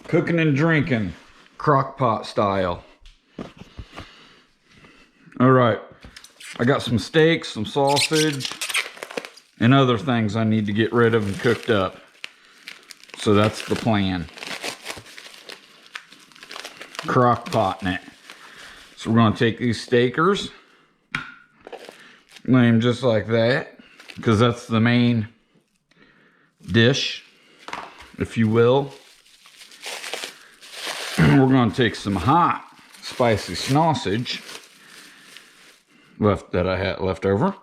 Cooking and drinking, crock pot style. All right, I got some steaks, some sausage, and other things I need to get rid of and cooked up. So that's the plan. Crock potting it. So we're gonna take these steakers, lay them just like that, because that's the main dish, if you will. We're gonna take some hot, spicy sausage that I had left over,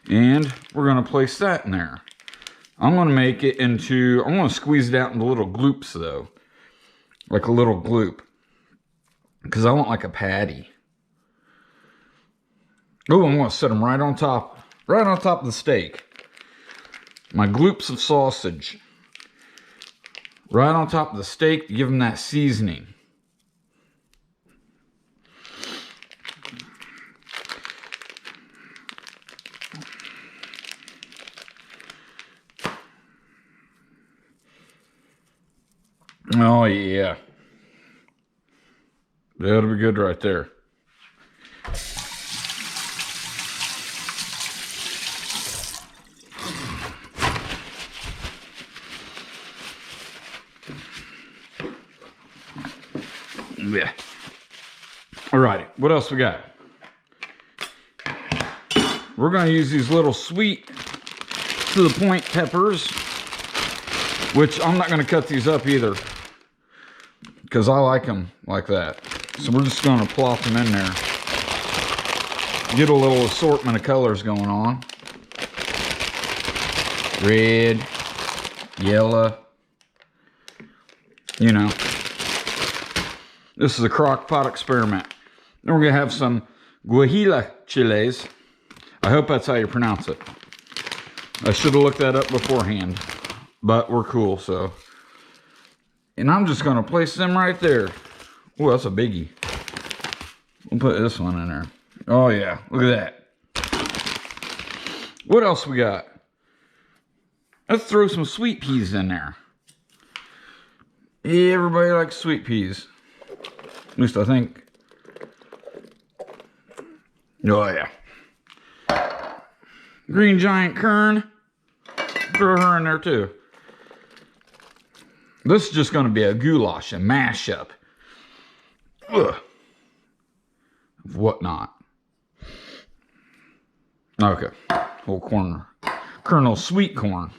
and we're gonna place that in there. I'm gonna make it into, I'm gonna squeeze it out into little gloops though, like a little gloop, because I want like a patty. Oh, I'm gonna set them right on top of the steak. My gloops of sausage, right on top of the steak to give them that seasoning. Oh yeah. That'll be good right there. Yeah. Alrighty, what else we got? We're gonna use these little sweet to the point peppers, which I'm not gonna cut these up either, because I like them like that. So we're just gonna plop them in there. Get a little assortment of colors going on. Red, yellow, you know. This is a crock pot experiment. Then we're gonna have some guajillo chiles. I hope that's how you pronounce it. I should have looked that up beforehand, but we're cool, so. And I'm just gonna place them right there. Oh, that's a biggie. We'll put this one in there. Oh yeah, look at that. What else we got? Let's throw some sweet peas in there. Yeah, everybody likes sweet peas. At least I think. Oh yeah. Green giant kern. Throw her in there too. This is just going to be a goulash, a mashup. Ugh. Of whatnot. Okay. Whole corn. Kernel sweet corn.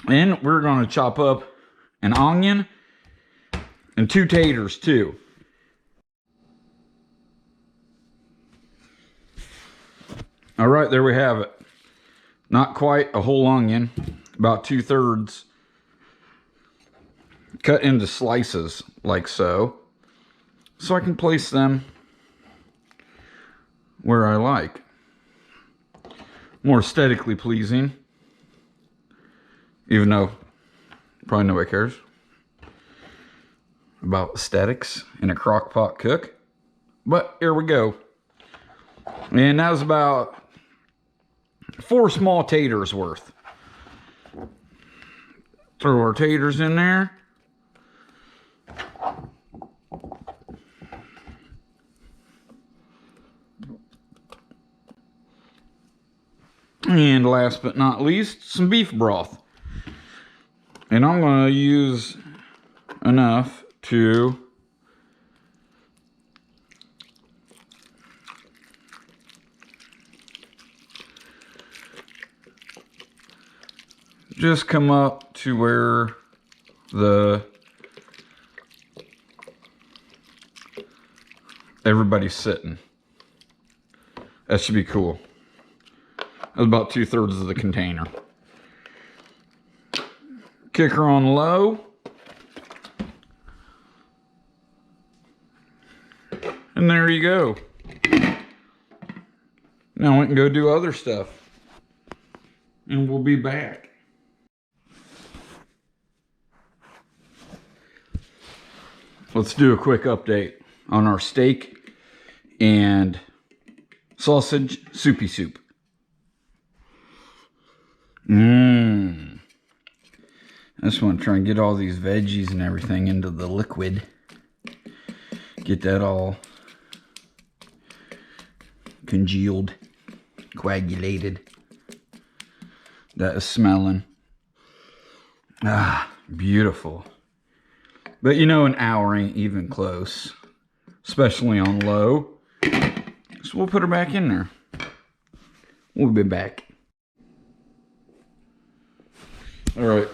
And we're going to chop up an onion and 2 taters too. All right, there we have it. Not quite a whole onion, about 2/3. Cut into slices like so. So I can place them where I like. More aesthetically pleasing. Even though probably nobody cares about aesthetics in a crock pot cook. But here we go. And that was about 4 small taters worth. Throw our taters in there. And last but not least, some beef broth. And I'm going to use enough to just come up to where everybody's sitting. That should be cool. That's about 2/3 of the container. Kick her on low. And there you go. Now we can go do other stuff. And we'll be back. Let's do a quick update on our steak and sausage soupy soup. just want to try and get all these veggies and everything into the liquid. Get that all congealed, coagulated. That is smelling. Ah, beautiful. But you know, an hour ain't even close, especially on low. So we'll put her back in there. We'll be back. All right,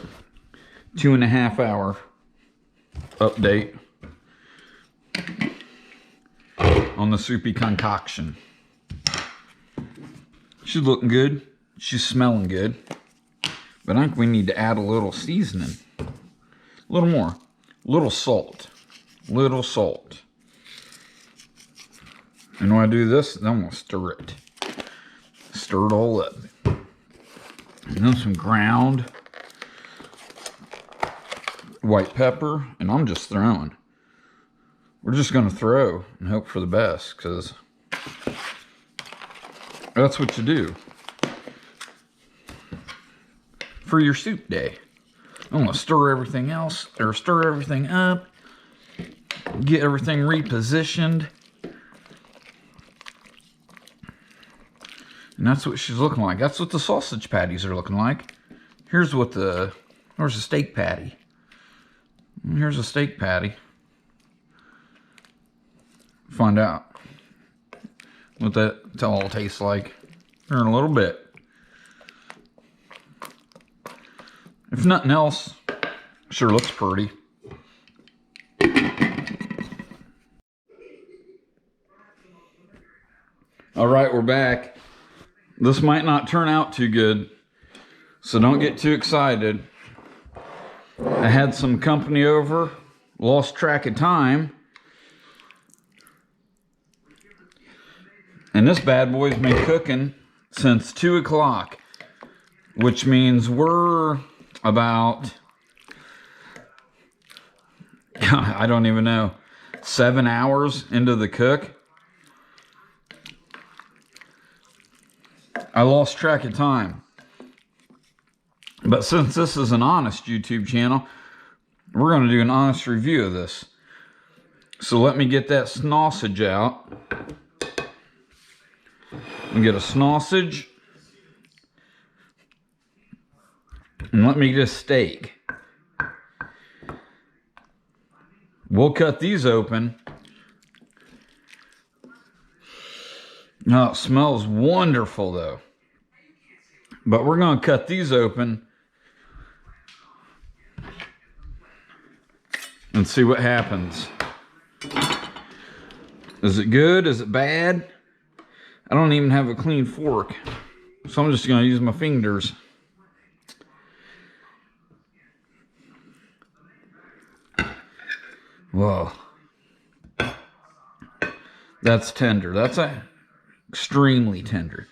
2.5 hour update on the soupy concoction. She's looking good. She's smelling good. But I think we need to add a little seasoning. A little more. A little salt. Little salt. And when I do this, then I'm going to stir it. Stir it all up. And then some ground white pepper. And I'm just throwing. We're just going to throw and hope for the best, because that's what you do for your soup day. I'm going to stir everything else, or stir everything up, get everything repositioned. And that's what she's looking like. That's what the sausage patties are looking like. Here's what there's a steak patty. Here's a steak patty. Find out what that all tastes like here in a little bit. If nothing else, sure looks pretty. All right, we're back. This might not turn out too good, so don't get too excited. I had some company over, lost track of time. And this bad boy's been cooking since 2 o'clock, which means we're about, I don't even know, 7 hours into the cook. I lost track of time. But since this is an honest YouTube channel, we're going to do an honest review of this. So let me get that sausage out. And get a sausage. And let me get a steak. We'll cut these open. Oh, it smells wonderful though. But we're going to cut these open and see what happens. Is it good? Is it bad? I don't even have a clean fork, so I'm just going to use my fingers. Whoa. That's tender. That's extremely tender.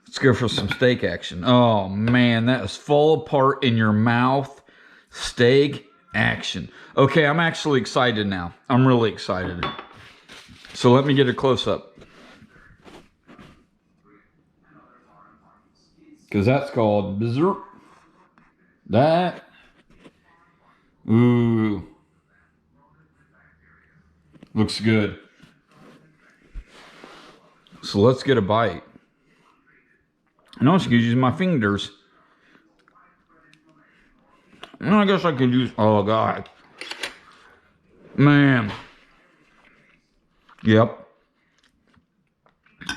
Let's go for some steak action. Oh, man, that is fall apart in your mouth. Steak action. Okay, I'm actually excited now. I'm really excited. So let me get a close-up. Because that's called berserk. That. Ooh. Looks good. So let's get a bite. And I'm just going to use my fingers. And I guess I could use... Oh, God. Man. Yep.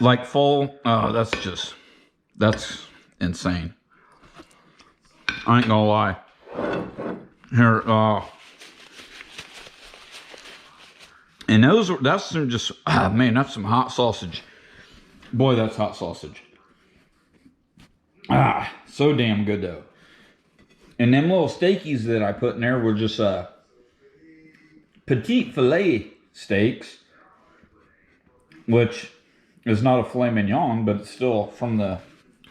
Like fall... Oh, that's just... That's insane. I ain't gonna lie. Here, and that's some just, man, that's some hot sausage. Boy, that's hot sausage. So damn good though. And them little steakies that I put in there were just petite filet steaks, which is not a filet mignon, but it's still from the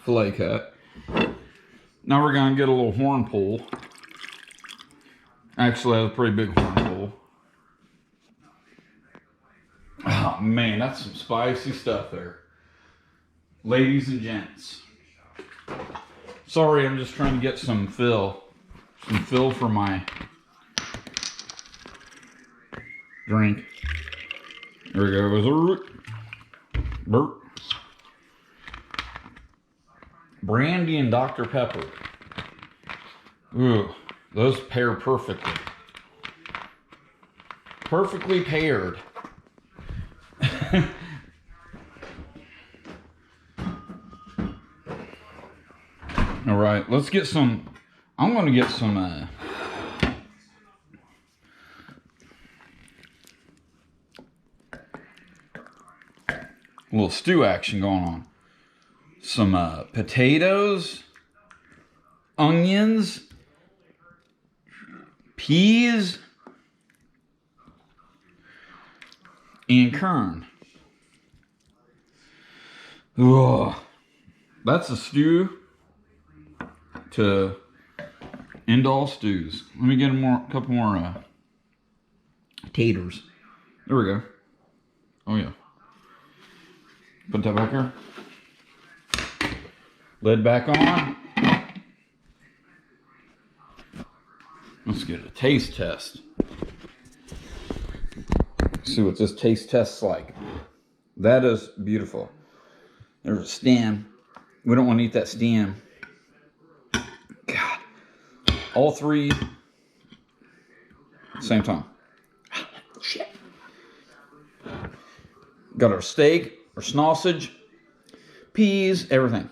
filet cut. Now we're gonna get a little horn pull. Actually, that's a pretty big horn pull. Oh man, that's some spicy stuff there. Ladies and gents. Sorry, I'm just trying to get some fill. some fill for my drink. There we go. Burp. Brandy and Dr. Pepper. Ooh, those pair perfectly. Perfectly paired. All right, let's get some. I'm going to get some a little stew action going on. Some potatoes, onions, peas, and kern. Ugh. That's a stew to end all stews. Let me get a couple more taters. There we go. Oh yeah. Put that back here. Lid back on. Let's get a taste test. See what this taste test's like. That is beautiful. There's a stem. We don't want to eat that stem. God. All three at the same time. Shit. Got our steak, our sausage, peas, everything.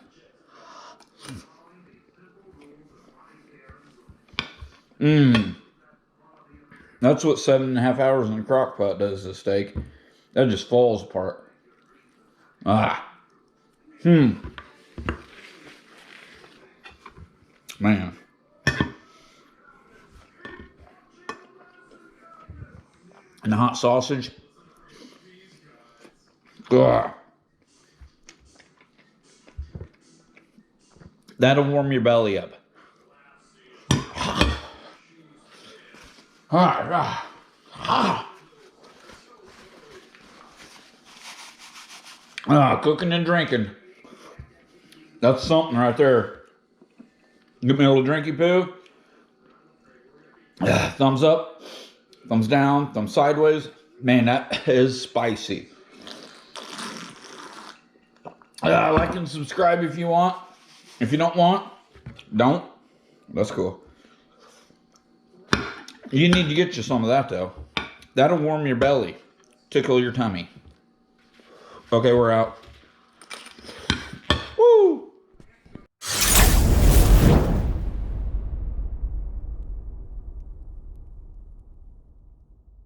That's what 7.5 hours in the crock pot does to the steak. That just falls apart. Man. And the hot sausage. Ugh. That'll warm your belly up. Cooking and drinking. That's something right there. Give me a little drinky poo. Thumbs up, thumbs down, thumbs sideways. Man, that is spicy. Like and subscribe if you want. If you don't want, don't. That's cool. You need to get you some of that, though. That'll warm your belly. Tickle your tummy. Okay, we're out.